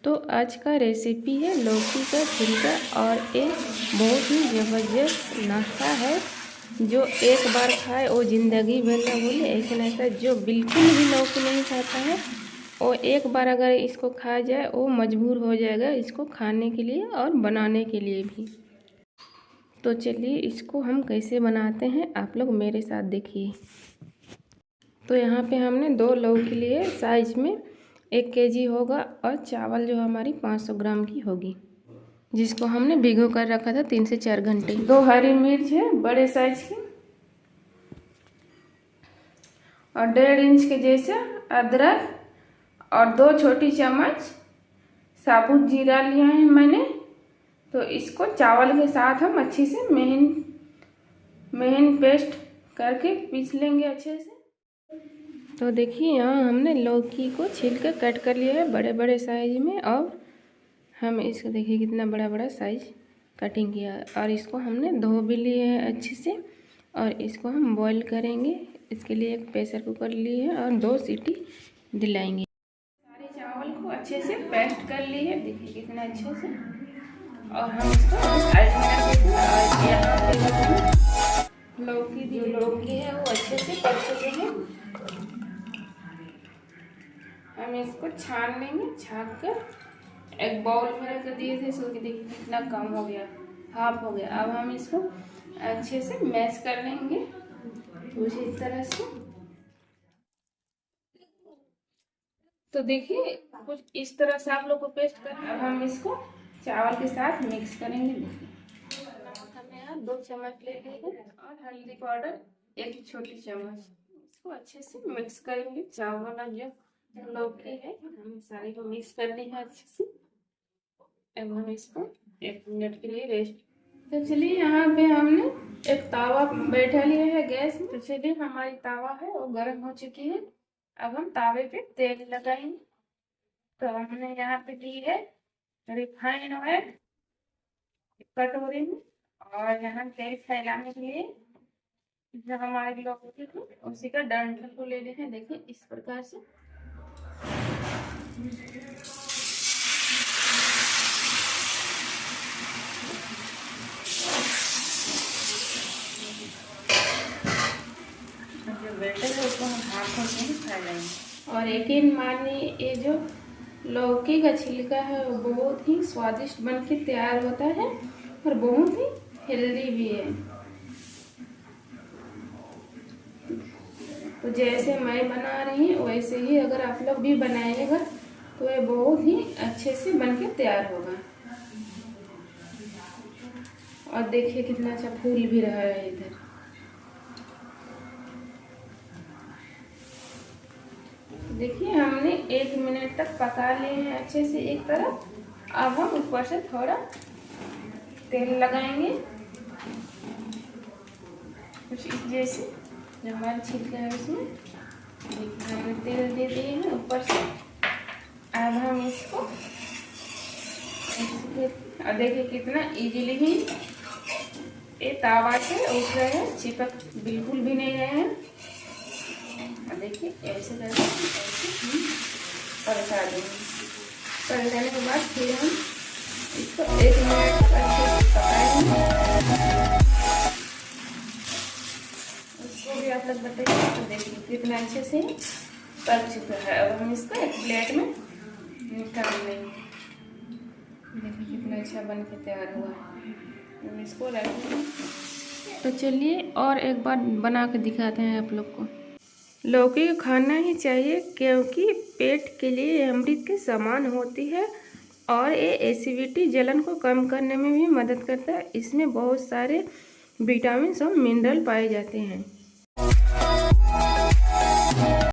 तो आज का रेसिपी है लौकी का छिलका और एक बहुत ही ज़बरदस्त नाश्ता है। जो एक बार खाए वो ज़िंदगी भर ना भूले। ऐसा नाश्ता जो बिल्कुल भी लौकी नहीं खाता है वो एक बार अगर इसको खा जाए वो मजबूर हो जाएगा इसको खाने के लिए और बनाने के लिए भी। तो चलिए इसको हम कैसे बनाते हैं आप लोग मेरे साथ देखिए। तो यहाँ पे हमने 2 लौकी लिए, साइज में 1 केजी होगा और चावल जो हमारी 500 ग्राम की होगी, जिसको हमने भिगो कर रखा था 3 से 4 घंटे। 2 हरी मिर्च है बड़े साइज की और 1.5 इंच के जैसे अदरक और 2 छोटी चम्मच साबुत जीरा लिया है मैंने। तो इसको चावल के साथ हम अच्छे से महीन पेस्ट करके पीस लेंगे अच्छे से। तो देखिए यहाँ हमने लौकी को छील कर कट कर लिया है बड़े बड़े साइज में। और हम इसको देखिए कितना बड़ा बड़ा साइज कटिंग किया और इसको हमने धो भी लिए हैं अच्छे से। और इसको हम बॉईल करेंगे। इसके लिए एक प्रेशर कुकर लिए हैं और 2 सीटी दिलाएंगे। सारे चावल को अच्छे से पेस्ट कर लिए है, देखिए कितना अच्छे से। और हम इसको साइड में रख देते हैं। और यहाँ पे लौकी जो लौकी है वो अच्छे से पक चुके हैं। हम इसको छान लेंगे, छान कर एक बाउल में रख दिए थे, सो कि देखिए कितना कम हो गया, हाफ हो गया। अब हम इसको अच्छे से मैश कर लेंगे कुछ इस तरह से। तो देखिए कुछ इस तरह से आप लोग को पेस्ट कर। अब हम इसको चावल के साथ मिक्स करेंगे। देखिए नमक हमने यहाँ 2 चम्मच ले लिए हैं और हल्दी पाउडर 1 छोटी चम्मच। इसको अच्छे से मिक्स करेंगे। चावल और जो लौकी है हम सारे को मिक्स कर ली है अच्छे से। अब हम इसको 1 मिनट के लिए रेस्ट। तो चलिए यहाँ पे हमने एक तावा बैठा लिया है गैस में। तो चलिए हमारी तावा है वो गर्म हो चुकी है। अब हम तावे पे तेल लगाएंगे। तो हमने यहाँ पे ली है रिफाइंड ऑयल कटोरी में। और यहाँ तेल फैलाने के लिए जो हमारे लौकी है उसी का डंठल को ले लेते हैं। देखिए इस प्रकार से। जो बेटर है उसको हम हाथों से ही फैलाएंगे। और यकीन मानिए ये जो लौकी का छिलका है वो बहुत ही स्वादिष्ट बन के तैयार होता है और बहुत ही हेल्दी भी है। तो जैसे मैं बना रही हूँ वैसे ही अगर आप लोग भी बनाइएगा तो ये बहुत ही अच्छे से बन के तैयार होगा। और देखिए कितना अच्छा फूल भी रहा है इधर। देखिए हमने 1 मिनट तक पका लिए हैं अच्छे से एक तरफ। अब हम ऊपर से थोड़ा तेल लगाएंगे कुछ इस जैसे। जो हमारा छिलका है उसमें देखिए हमने तेल दे दिए हैं ऊपर से। अब हम इसको और देखिए कितना इजीली ही ये तावा से उठ रहे हैं, चिपक बिल्कुल भी नहीं रहे हैं। और देखिए ऐसे करके ऐसे पलटा देंगे। पलटाने के बाद फिर हम इसको 1 मिनट अच्छे से पकाएंगे। उसको भी आप लोग बताइए। तो देखिए कितना अच्छे से पक चुका है। अब हम इसको एक प्लेट में निकाल लेंगे। देखिए कितना अच्छा बन के तैयार हुआ है। हम इसको रखेंगे। तो चलिए और एक बार बना के दिखाते हैं आप लोग को। लौकी को खाना ही चाहिए क्योंकि पेट के लिए अमृत के समान होती है और ये एसिडिटी जलन को कम करने में भी मदद करता है। इसमें बहुत सारे विटामिन और मिनरल पाए जाते हैं।